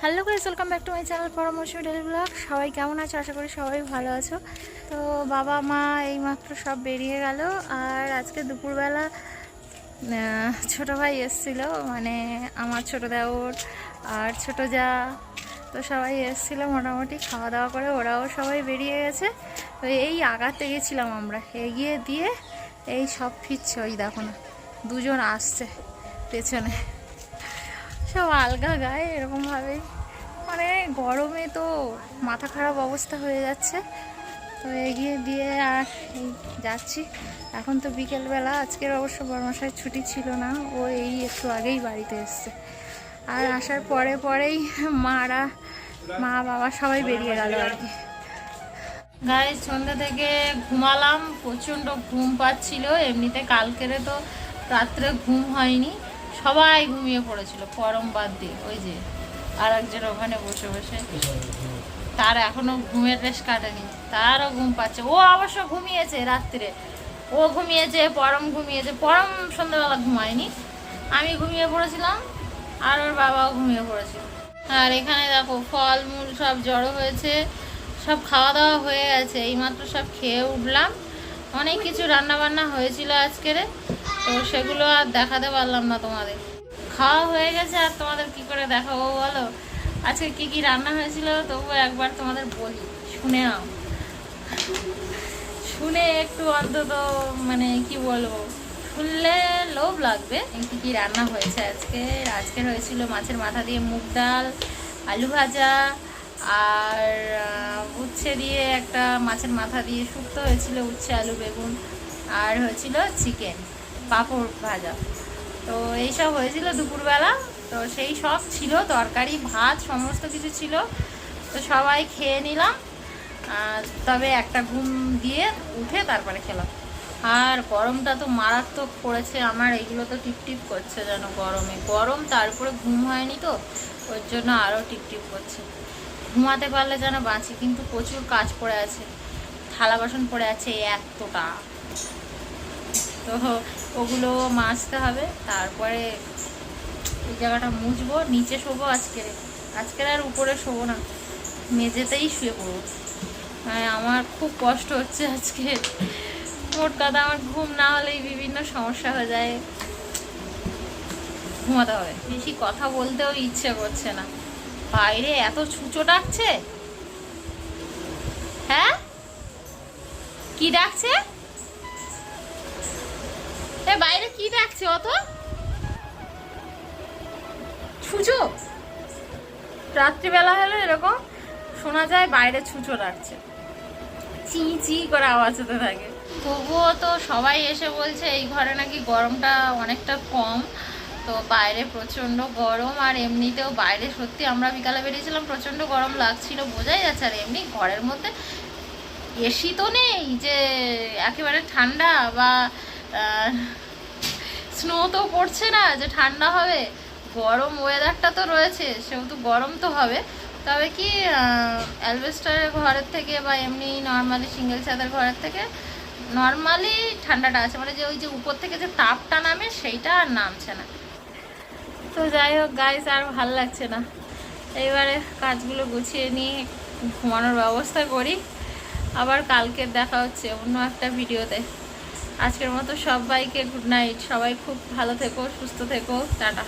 Hello guys, welcome back to my channel পরামর্শ daily blog. সবাই কেমন আছো? আশা করি সবাই ভালো আছো। তো বাবা মা এইমাত্র সব বেরিয়ে গেল। আর আজকে দুপুরবেলা ছোটো ভাই এসেছিল, মানে আমার ছোটো দেওর আর ছোটো যা, তো সবাই এসেছিলো। মোটামুটি খাওয়া দাওয়া করে ওরাও সবাই বেরিয়ে গেছে। তো এই আগাতে গেছিলাম আমরা, এগিয়ে দিয়ে এই সব ফিরছে। ওই দেখো না, দুজন আসছে পেছনে, সব আলগা গায়ে এরকমভাবেই। মানে গরমে তো মাথা খারাপ অবস্থা হয়ে যাচ্ছে। তো এগিয়ে দিয়ে আর এই যাচ্ছি। এখন তো বিকেলবেলা, আজকের অবশ্য বড়মশাই ছুটি ছিল না, ও এই একটু আগেই বাড়িতে এসছে। আর আসার পরেই মা বাবা সবাই বেরিয়ে গেল আর কি। গায়ে সন্ধ্যা থেকে ঘুমালাম, প্রচণ্ড ঘুম পাচ্ছিল। এমনিতে কালকেরে তো রাত্রে ঘুম হয়নি, সবাই ঘুমিয়ে পড়েছিল পরম বাদ দিয়ে। ওই যে আর একজন ওখানে বসে বসে, তার এখনো ঘুমের রেশ কাটেনি, তারও ঘুম পাচ্ছে। ও অবশ্য ঘুমিয়েছে রাত্রে, ও ঘুমিয়েছে, পরম ঘুমিয়েছে। পরম সন্ধ্যাবেলা ঘুমায়নি, আমি ঘুমিয়ে পড়েছিলাম আর ওর বাবাও ঘুমিয়ে পড়েছিল। আর এখানে দেখো ফলমূল সব জড়ো হয়েছে, সব খাওয়া দাওয়া হয়ে গেছে, এইমাত্র সব খেয়ে উঠলাম। অনেক কিছু রান্না বান্না হয়েছিল আজকের, তো সেগুলো আর দেখাতে পারলাম না তোমাদের। খাওয়া হয়ে গেছে আর তোমাদের কি করে দেখাবো বলো? আজকে কি কি রান্না হয়েছিল তবুও একবার তোমাদের বলি, শুনে নাও। শুনে একটু অন্তত মানে কি বলবো, শুনলে লোভ লাগবে। কি কি রান্না হয়েছে আজকে হয়েছিল মাছের মাথা দিয়ে মুগ ডাল, আলু ভাজা, আর উচ্ছে দিয়ে একটা মাছের মাথা দিয়ে শুক্তো হয়েছিল, উচ্ছে আলু বেগুন, আর হয়েছিল চিকেন, পাঁপড় ভাজা। তো এইসব হয়েছিল দুপুরবেলা। তো সেই সব ছিল, তরকারি ভাত সমস্ত কিছু ছিল। তো সবাই খেয়ে নিলাম, তবে একটা ঘুম দিয়ে উঠে তারপরে খেলাম। আর গরমটা তো মারাত্মক পড়েছে, আমার এগুলো তো টিপটিপ করছে যেন গরমে। গরম তারপরে ঘুম হয়নি, তো ওর জন্য আরও টিপটিপ করছে। ঘুমাতে পারলে যেন বাঁচি, কিন্তু প্রচুর কাজ পড়ে আছে, থালা বাসন পড়ে আছে এতটা। তো ওগুলো মাজতে হবে, তারপরে এই জায়গাটা মুছবো, নিচে শোবো আজকের আর উপরে শোবো না, মেঝেতেই শুয়ে পড়বো। মানে আমার খুব কষ্ট হচ্ছে আজকে। মোট কথা, আমার ঘুম না হলেই বিভিন্ন সমস্যা হয়ে যায়, ঘুমাতে হবে। বেশি কথা বলতেও ইচ্ছে করছে না, বাইরে এত ছুঁচো ডাকছে। হ্যাঁ, কি ডাকছে? বাইরে কি ডাকছে অত ছুঁচো? রাত্রিবেলা হলে এরকম শোনা যায়, বাইরে ছুঁচো ডাকছে, চি চি করে আওয়াজ হতে থাকে। তবুও তো সবাই এসে বলছে এই ঘরে নাকি গরমটা অনেকটা কম। তো বাইরে প্রচণ্ড গরম, আর এমনিতেও বাইরে সত্যি আমরা বিকালে বেরিয়েছিলাম, প্রচণ্ড গরম লাগছিল, বোঝাই যাচ্ছে। আর এমনি ঘরের মধ্যে এসি তো নেই যে একেবারে ঠান্ডা, বা স্নো তো পড়ছে না যে ঠান্ডা হবে। গরম ওয়েদারটা তো রয়েছে, সেহেতু গরম তো হবে। তবে কি অ্যালবেস্টারের ঘরের থেকে বা এমনি নর্মালি সিঙ্গেল ছাদের ঘরের থেকে নর্মালি ঠান্ডাটা আছে, মানে যে ওই যে উপর থেকে যে তাপটা নামে সেইটা আর নামছে না। তো যাই হোক গাইস, আর ভাল লাগছে না। এইবারে কাজগুলো গুছিয়ে নিয়ে ঘুমানোর ব্যবস্থা করি। আবার কালকে দেখা হচ্ছে অন্য একটা ভিডিওতে। আজকের মতো সবাইকে গুড নাইট। সবাই খুব ভালো থেকো, সুস্থ থেকো, টাটা।